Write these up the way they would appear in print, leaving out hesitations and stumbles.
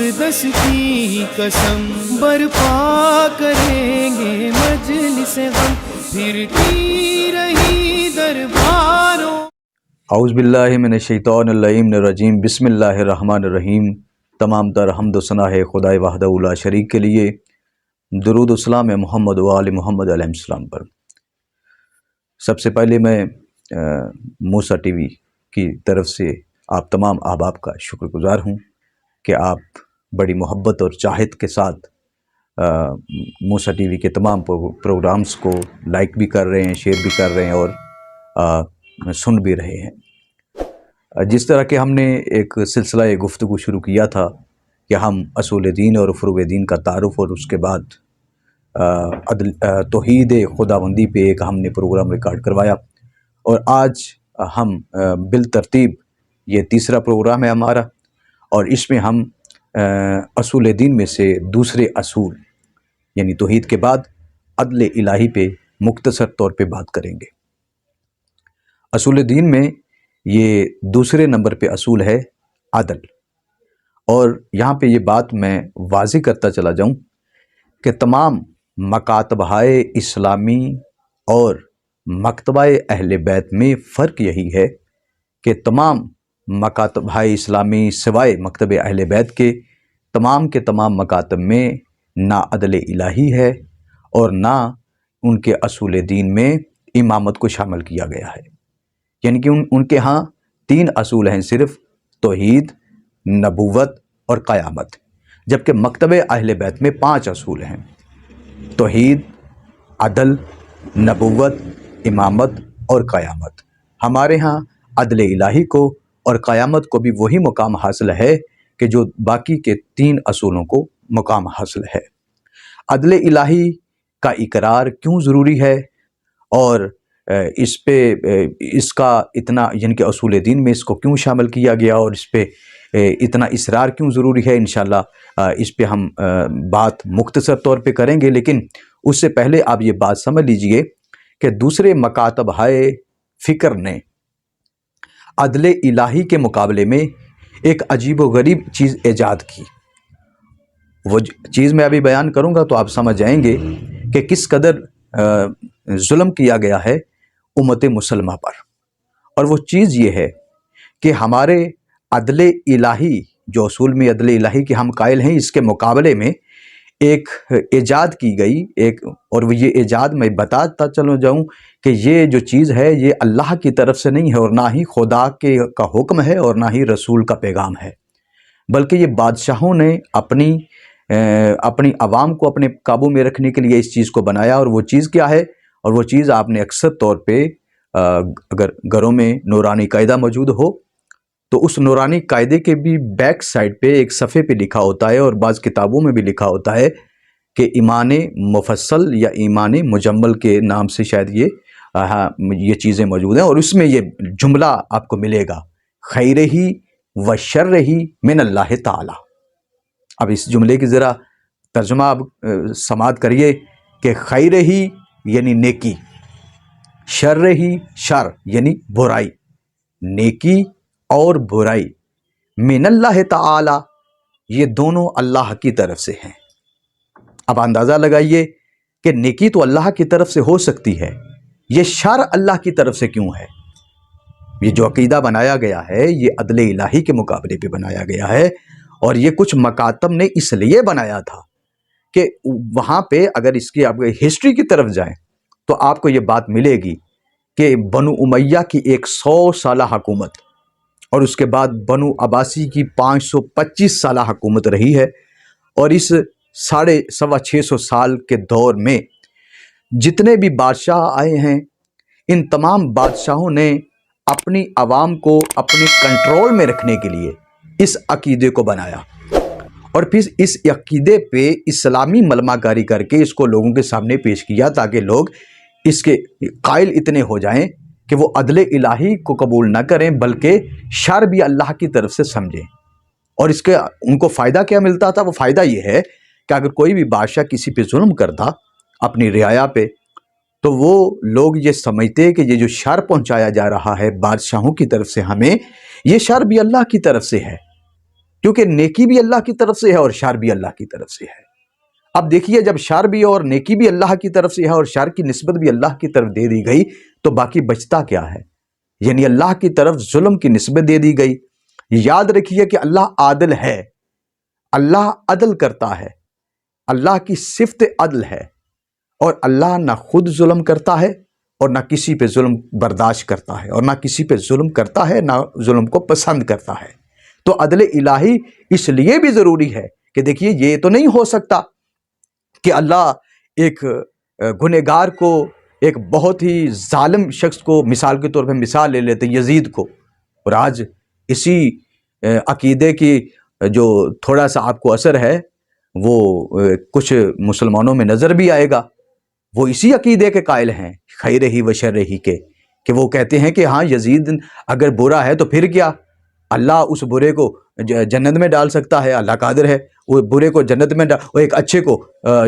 اقدس کی قسم برپا کریں گے مجلس غم پھرتی رہی درباروں. اعوذ باللہ من الشیطان اللعین الرجیم. بسم اللہ الرحمن الرحیم. تمام تر حمد و ثنا ہے خدائے وحدہ لا شریک کے لیے. درود و سلام محمد و آل محمد علیہ السلام پر. سب سے پہلے میں موسیٰ ٹی وی کی طرف سے آپ تمام احباب کا شکر گزار ہوں کہ آپ بڑی محبت اور چاہت کے ساتھ موسیٰ ٹی وی کے تمام پروگرامز کو لائک بھی کر رہے ہیں، شیئر بھی کر رہے ہیں اور سن بھی رہے ہیں. جس طرح کہ ہم نے ایک سلسلہ گفتگو شروع کیا تھا کہ ہم اصول دین اور فروع دین کا تعارف اور اس کے بعد توحید خداوندی پہ ایک ہم نے پروگرام ریکارڈ کروایا، اور آج ہم بالترتیب یہ تیسرا پروگرام ہے ہمارا، اور اس میں ہم اصول دین میں سے دوسرے اصول یعنی توحید کے بعد عدل الہی پہ مختصر طور پہ بات کریں گے. اصول دین میں یہ دوسرے نمبر پہ اصول ہے عدل. اور یہاں پہ یہ بات میں واضح کرتا چلا جاؤں کہ تمام مکاتبہ اسلامی اور مکتبہ اہل بیت میں فرق یہی ہے کہ تمام مکاتبہ اسلامی سوائے مکتب اہل بیت کے تمام مکاتب میں نہ عدل الہی ہے اور نہ ان کے اصول دین میں امامت کو شامل کیا گیا ہے. یعنی کہ ان کے ہاں 3 اصول ہیں صرف: توحید، نبوت اور قیامت، جبکہ مکتب اہل بیت میں 5 اصول ہیں: توحید، عدل، نبوت، امامت اور قیامت. ہمارے ہاں عدل الہی کو اور قیامت کو بھی وہی مقام حاصل ہے کہ جو باقی کے 3 اصولوں کو مقام حاصل ہے. عدل الہی کا اقرار کیوں ضروری ہے اور اس کا اتنا یعنی کہ اصول دین میں اس کو کیوں شامل کیا گیا اور اس پہ اتنا اصرار کیوں ضروری ہے، انشاءاللہ اس پہ ہم بات مختصر طور پہ کریں گے. لیکن اس سے پہلے آپ یہ بات سمجھ لیجئے کہ دوسرے مکاتبہ فکر نے عدل الہی کے مقابلے میں ایک عجیب و غریب چیز ایجاد کی. وہ چیز میں ابھی بیان کروں گا تو آپ سمجھ جائیں گے کہ کس قدر ظلم کیا گیا ہے امت مسلمہ پر. اور وہ چیز یہ ہے کہ ہمارے عدل الہی جو اصول میں عدل الہی کے ہم قائل ہیں، اس کے مقابلے میں ایک ایجاد کی گئی اور وہ یہ ایجاد میں بتاتا چلو جاؤں کہ یہ جو چیز ہے یہ اللہ کی طرف سے نہیں ہے اور نہ ہی خدا کا حکم ہے اور نہ ہی رسول کا پیغام ہے، بلکہ یہ بادشاہوں نے اپنی عوام کو اپنے قابو میں رکھنے کے لیے اس چیز کو بنایا. اور وہ چیز کیا ہے؟ اور وہ چیز آپ نے اکثر طور پہ اگر گھروں میں نورانی قاعدہ موجود ہو تو اس نورانی قاعدے کے بھی بیک سائڈ پہ ایک صفحے پہ لکھا ہوتا ہے، اور بعض کتابوں میں بھی لکھا ہوتا ہے کہ ایمان مفصل یا ایمان مجمل کے نام سے شاید یہ چیزیں موجود ہیں. اور اس میں یہ جملہ آپ کو ملے گا: خیر ہی و شر ہی من اللہ تعالی. اب اس جملے کی ذرا ترجمہ آپ سماعت کریے کہ خیر ہی یعنی نیکی، شر ہی شر یعنی برائی، نیکی اور برائی من اللہ تعالی یہ دونوں اللہ کی طرف سے ہیں. اب اندازہ لگائیے کہ نیکی تو اللہ کی طرف سے ہو سکتی ہے، یہ شر اللہ کی طرف سے کیوں ہے؟ یہ جو عقیدہ بنایا گیا ہے یہ عدل الہی کے مقابلے پہ بنایا گیا ہے، اور یہ کچھ مکاتب نے اس لیے بنایا تھا کہ وہاں پہ اگر اس کی آپ ہسٹری کی طرف جائیں تو آپ کو یہ بات ملے گی کہ بنو امیہ کی 100 سالہ حکومت اور اس کے بعد بنو عباسی کی 525 سالہ حکومت رہی ہے. اور اس 650 سال کے دور میں جتنے بھی بادشاہ آئے ہیں، ان تمام بادشاہوں نے اپنی عوام کو اپنے کنٹرول میں رکھنے کے لیے اس عقیدے کو بنایا، اور پھر اس عقیدے پہ اسلامی ملمہ کاری کر کے اس کو لوگوں کے سامنے پیش کیا تاکہ لوگ اس کے قائل اتنے ہو جائیں کہ وہ عدل الہی کو قبول نہ کریں بلکہ شر بھی اللہ کی طرف سے سمجھیں. اور اس کے ان کو فائدہ کیا ملتا تھا؟ وہ فائدہ یہ ہے کہ اگر کوئی بھی بادشاہ کسی پہ ظلم کرتا اپنی رعایا پہ تو وہ لوگ یہ سمجھتے کہ یہ جو شر پہنچایا جا رہا ہے بادشاہوں کی طرف سے ہمیں، یہ شر بھی اللہ کی طرف سے ہے، کیونکہ نیکی بھی اللہ کی طرف سے ہے اور شر بھی اللہ کی طرف سے ہے۔ اب دیکھیے، جب شر بھی اور نیکی بھی اللہ کی طرف سے ہے اور شر کی نسبت بھی اللہ کی طرف دے دی گئی تو باقی بچتا کیا ہے؟ یعنی اللہ کی طرف ظلم کی نسبت دے دی گئی۔ یاد رکھیے کہ اللہ عادل ہے، اللہ عدل کرتا ہے، اللہ کی صفت عدل ہے، اور اللہ نہ خود ظلم کرتا ہے اور نہ کسی پہ ظلم برداشت کرتا ہے، اور نہ کسی پہ ظلم کرتا ہے، نہ ظلم کو پسند کرتا ہے۔ تو عدل الہی اس لیے بھی ضروری ہے کہ دیکھیے، یہ تو نہیں ہو سکتا کہ اللہ ایک گنہگار کو، ایک بہت ہی ظالم شخص کو، مثال کے طور پہ مثال لے لیتے یزید کو، اور آج اسی عقیدے کی جو تھوڑا سا آپ کو اثر ہے وہ کچھ مسلمانوں میں نظر بھی آئے گا، وہ اسی عقیدے کے قائل ہیں، خیر ہی و شر ہی کے، کہ وہ کہتے ہیں کہ ہاں یزید اگر برا ہے تو پھر کیا، اللہ اس برے کو جنت میں ڈال سکتا ہے، اللہ قادر ہے، وہ برے کو جنت میں وہ ایک اچھے کو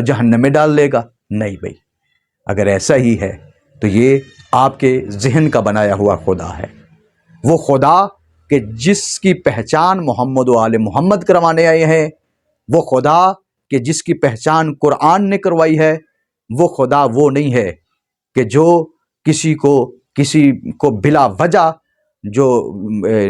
جہنم میں ڈال لے گا۔ نہیں بھائی، اگر ایسا ہی ہے تو یہ آپ کے ذہن کا بنایا ہوا خدا ہے، وہ خدا کہ جس کی پہچان محمد و آل محمد کروانے آئے ہیں، وہ خدا کہ جس کی پہچان قرآن نے کروائی ہے، وہ خدا وہ نہیں ہے کہ جو کسی کو بلا وجہ جو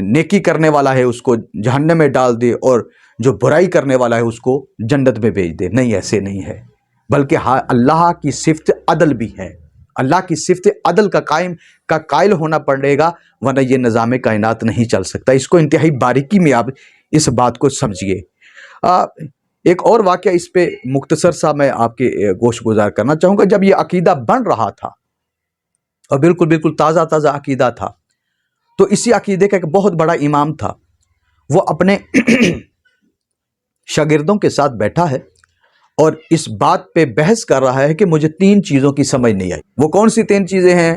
نیکی کرنے والا ہے اس کو جہنم میں ڈال دے اور جو برائی کرنے والا ہے اس کو جنت میں بھیج دے۔ نہیں، ایسے نہیں ہے، بلکہ اللہ کی صفت عدل بھی ہے۔ اللہ کی صفت عدل کا قائل ہونا پڑے گا، ورنہ یہ نظام کائنات نہیں چل سکتا۔ اس کو انتہائی باریکی میں آپ اس بات کو سمجھیے۔ ایک اور واقعہ اس پہ مختصر سا میں آپ کے گوش گزار کرنا چاہوں گا۔ جب یہ عقیدہ بن رہا تھا اور بالکل تازہ عقیدہ تھا، تو اسی عقیدے کا ایک بہت بڑا امام تھا، وہ اپنے شاگردوں کے ساتھ بیٹھا ہے اور اس بات پہ بحث کر رہا ہے کہ مجھے 3 چیزوں کی سمجھ نہیں آئی۔ وہ کون سی 3 چیزیں ہیں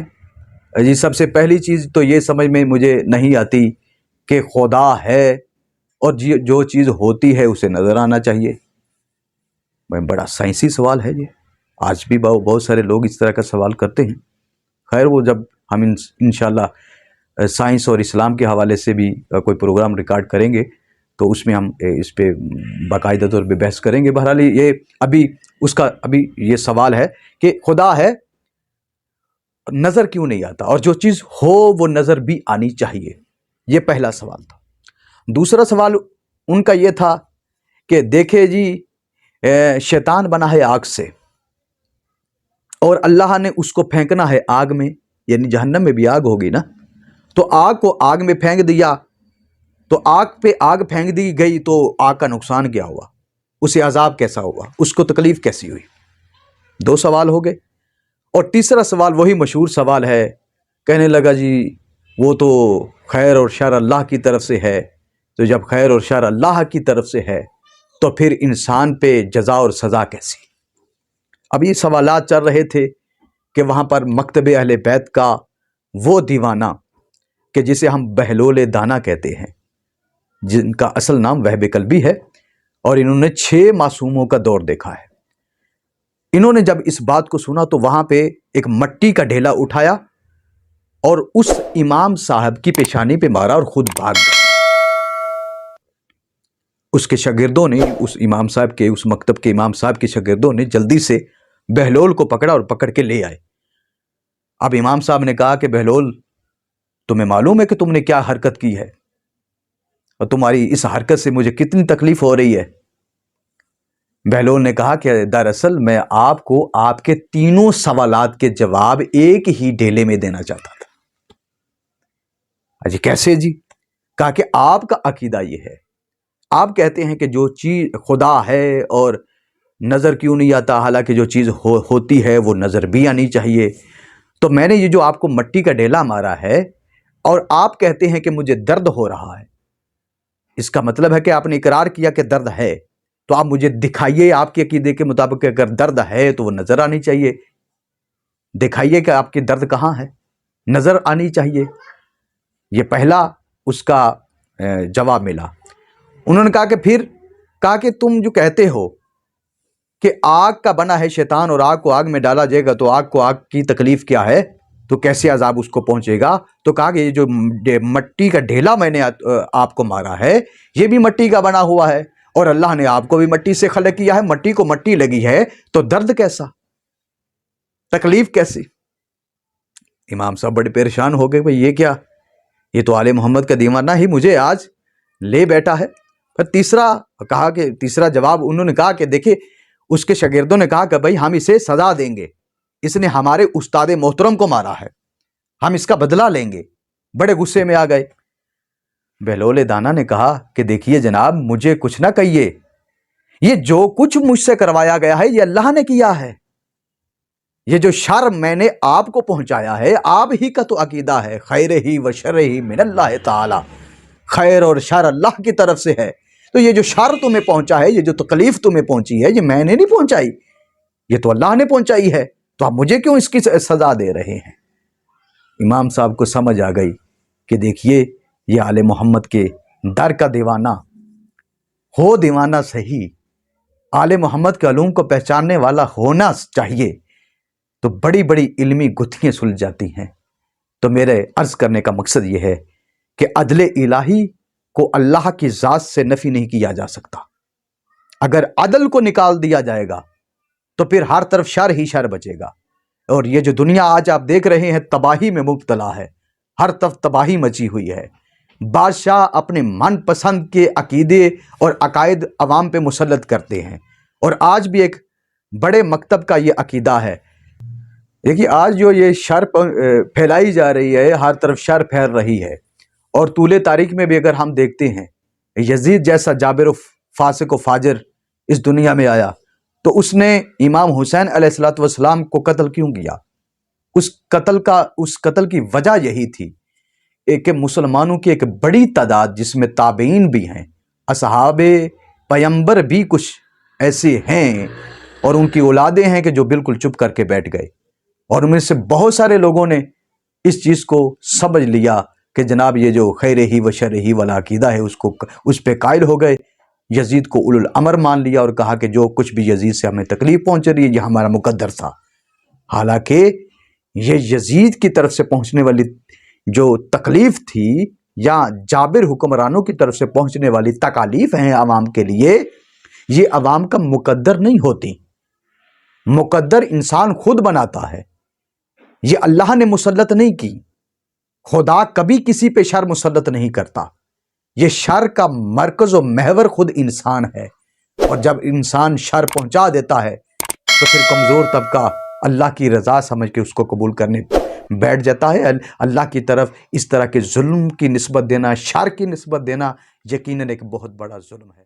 جی؟ سب سے پہلی چیز تو یہ سمجھ میں مجھے نہیں آتی کہ خدا ہے اور جو چیز ہوتی ہے اسے نظر آنا چاہیے۔ بڑا سائنسی سوال ہے یہ، آج بھی بہت سارے لوگ اس طرح کا سوال کرتے ہیں۔ خیر، وہ جب ہم انشاءاللہ سائنس اور اسلام کے حوالے سے بھی کوئی پروگرام ریکارڈ کریں گے تو اس میں ہم اس پہ باقاعدہ طور پہ بحث کریں گے۔ بہرحال یہ ابھی یہ سوال ہے کہ خدا ہے، نظر کیوں نہیں آتا، اور جو چیز ہو وہ نظر بھی آنی چاہیے۔ یہ پہلا سوال تھا۔ دوسرا سوال ان کا یہ تھا کہ دیکھیں جی، شیطان بنا ہے آگ سے اور اللہ نے اس کو پھینکنا ہے آگ میں، یعنی جہنم میں بھی آگ ہوگی نا، تو آگ کو آگ میں پھینک دیا، تو آگ پہ آگ پھینک دی گئی تو آگ کا نقصان کیا ہوا، اسے عذاب کیسا ہوا، اس کو تکلیف کیسی ہوئی؟ 2 سوال ہو گئے۔ اور تیسرا سوال وہی مشہور سوال ہے، کہنے لگا جی وہ تو خیر اور شر اللہ کی طرف سے ہے، تو جب خیر اور شر اللہ کی طرف سے ہے تو پھر انسان پہ جزا اور سزا کیسی؟ اب یہ سوالات چل رہے تھے کہ وہاں پر مکتب اہل بیت کا وہ دیوانہ کہ جسے ہم بہلول دانا کہتے ہیں، جن کا اصل نام وہب قلبی ہے، اور انہوں نے 6 معصوموں کا دور دیکھا ہے۔ انہوں نے جب اس بات کو سنا تو وہاں پہ ایک مٹی کا ڈھیلا اٹھایا اور اس امام صاحب کی پیشانی پہ مارا اور خود بھاگ گئے۔ اس کے شاگردوں نے، اس امام صاحب کے، اس مکتب کے امام صاحب کے شاگردوں نے جلدی سے بہلول کو پکڑا اور پکڑ کے لے آئے۔ اب امام صاحب نے کہا کہ بہلول، تمہیں معلوم ہے کہ تم نے کیا حرکت کی ہے اور تمہاری اس حرکت سے مجھے کتنی تکلیف ہو رہی ہے؟ بہلول نے کہا کہ دراصل میں آپ کو آپ کے 3 سوالات کے جواب ایک ہی ڈھیلے میں دینا چاہتا تھا۔ جی کیسے جی؟ کہا کہ آپ کا عقیدہ یہ ہے، آپ کہتے ہیں کہ جو چیز خدا ہے اور نظر کیوں نہیں آتا، حالانکہ جو چیز ہوتی ہے وہ نظر بھی آنی چاہیے۔ تو میں نے یہ جو آپ کو مٹی کا ڈھیلا مارا ہے اور آپ کہتے ہیں کہ مجھے درد ہو رہا ہے، اس کا مطلب ہے کہ آپ نے اقرار کیا کہ درد ہے، تو آپ مجھے دکھائیے آپ کے عقیدے کے مطابق کہ اگر درد ہے تو وہ نظر آنی چاہیے، دکھائیے کہ آپ کی درد کہاں ہے، نظر آنی چاہیے۔ یہ پہلا اس کا جواب ملا۔ انہوں نے کہا کہ پھر کہا کہ تم جو کہتے ہو کہ آگ کا بنا ہے شیطان اور آگ کو آگ میں ڈالا جائے گا، تو آگ کو آگ کی تکلیف کیا ہے؟ تو کیسے عذاب اس کو پہنچے گا؟ تو کہا کہ یہ جو مٹی کا ڈھیلا میں نے آپ کو مارا ہے یہ بھی مٹی کا بنا ہوا ہے، اور اللہ نے آپ کو بھی مٹی سے خلق کیا ہے، مٹی کو مٹی لگی ہے تو درد کیسا، تکلیف کیسی؟ امام صاحب بڑے پریشان ہو گئے، بھئی یہ کیا، یہ تو آل محمد کا دیوانہ ہی مجھے آج لے بیٹھا ہے۔ پھر تیسرا جواب انہوں نے کہا کہ دیکھیں، اس کے شاگردوں نے کہا کہ بھئی ہم اسے سزا دیں گے، اس نے ہمارے استاد محترم کو مارا ہے، ہم اس کا بدلہ لیں گے۔ بڑے غصے میں آ گئے۔ بہلول دانا نے کہا کہ دیکھیے جناب، مجھے کچھ نہ کہیے، یہ جو کچھ مجھ سے کروایا گیا ہے یہ اللہ نے کیا ہے، یہ جو شر میں نے آپ کو پہنچایا ہے آپ ہی کا تو عقیدہ ہے، خیر ہی و شر ہی من اللہ تعالی، خیر اور شر اللہ کی طرف سے ہے، تو یہ جو شر تمہیں پہنچا ہے، یہ جو تکلیف تمہیں پہنچی ہے، یہ میں نے نہیں پہنچائی، یہ تو اللہ نے پہنچائی ہے، تو آپ مجھے کیوں اس کی سزا دے رہے ہیں؟ امام صاحب کو سمجھ آ گئی کہ دیکھیے یہ آل محمد کے در کا دیوانہ ہو، دیوانہ صحیح، آل محمد کے علوم کو پہچاننے والا ہونا چاہیے، تو بڑی بڑی علمی گتھیاں سلجھ جاتی ہیں۔ تو میرے عرض کرنے کا مقصد یہ ہے کہ عدل الہی کو اللہ کی ذات سے نفی نہیں کیا جا سکتا۔ اگر عدل کو نکال دیا جائے گا تو پھر ہر طرف شر ہی شر بچے گا، اور یہ جو دنیا آج آپ دیکھ رہے ہیں تباہی میں مبتلا ہے، ہر طرف تباہی مچی ہوئی ہے، بادشاہ اپنے من پسند کے عقیدے اور عقائد عوام پہ مسلط کرتے ہیں، اور آج بھی ایک بڑے مکتب کا یہ عقیدہ ہے۔ دیکھیے آج جو یہ شر پھیلائی جا رہی ہے، ہر طرف شر پھیل رہی ہے، اور طول تاریخ میں بھی اگر ہم دیکھتے ہیں یزید جیسا جابر و فاسق و فاجر اس دنیا میں آیا تو اس نے امام حسین علیہ السلام کو قتل کیوں کیا؟ اس قتل کی وجہ یہی تھی کہ مسلمانوں کی ایک بڑی تعداد جس میں تابعین بھی ہیں، اصحاب پیمبر بھی کچھ ایسے ہیں، اور ان کی اولادیں ہیں کہ جو بالکل چپ کر کے بیٹھ گئے، اور ان میں سے بہت سارے لوگوں نے اس چیز کو سمجھ لیا کہ جناب یہ جو خیر ہی و شر ہی والا عقیدہ ہے اس پہ قائل ہو گئے، یزید کو اولو الامر مان لیا اور کہا کہ جو کچھ بھی یزید سے ہمیں تکلیف پہنچ رہی ہے یہ ہمارا مقدر تھا، حالانکہ یہ یزید کی طرف سے پہنچنے والی جو تکلیف تھی یا جابر حکمرانوں کی طرف سے پہنچنے والی تکالیف ہیں عوام کے لیے، یہ عوام کا مقدر نہیں ہوتی، مقدر انسان خود بناتا ہے، یہ اللہ نے مسلط نہیں کی۔ خدا کبھی کسی پہ شر مسلط نہیں کرتا، یہ شر کا مرکز و محور خود انسان ہے، اور جب انسان شر پہنچا دیتا ہے تو پھر کمزور طبقہ اللہ کی رضا سمجھ کے اس کو قبول کرنے بیٹھ جاتا ہے۔ اللہ کی طرف اس طرح کے ظلم کی نسبت دینا، شر کی نسبت دینا یقیناً ایک بہت بڑا ظلم ہے۔